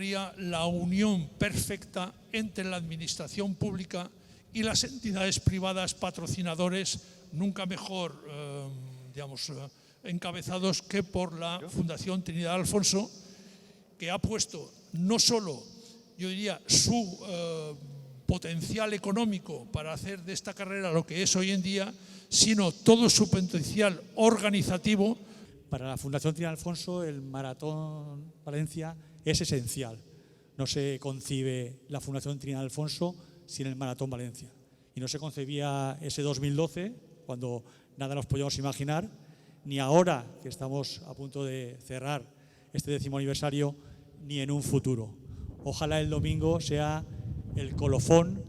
necesaria la unión perfecta entre la administración pública y las entidades privadas patrocinadores, nunca mejor encabezados que por la Fundación Trinidad Alfonso, que ha puesto no solo, yo diría, su potencial económico para hacer de esta carrera lo que es hoy en día, sino todo su potencial organizativo. Para la Fundación Trinidad Alfonso el Maratón Valencia es esencial. No se concibe la Fundación Trinidad Alfonso sin el Maratón Valencia. Y no se concebía ese 2012, cuando nada nos podíamos imaginar, ni ahora que estamos a punto de cerrar este 10º aniversario, ni en un futuro. Ojalá el domingo sea el colofón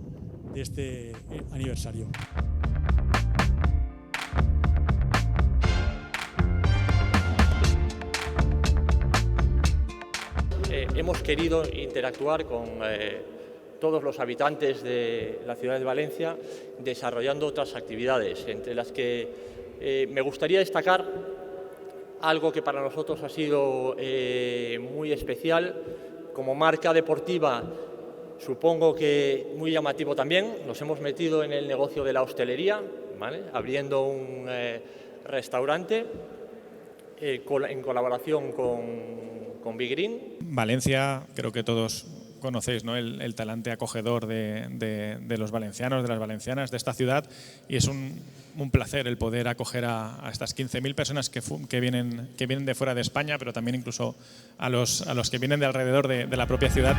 de este aniversario. Hemos querido interactuar con todos los habitantes de la ciudad de Valencia desarrollando otras actividades, entre las que me gustaría destacar algo que para nosotros ha sido muy especial. Como marca deportiva, supongo que muy llamativo también, nos hemos metido en el negocio de la hostelería, ¿vale? Abriendo un restaurante en colaboración con Big Green. Valencia, creo que todos conocéis, ¿no?, el talante acogedor de los valencianos, de las valencianas, de esta ciudad, y es un placer el poder acoger a estas 15.000 personas que vienen de fuera de España, pero también incluso a los que vienen de alrededor de la propia ciudad.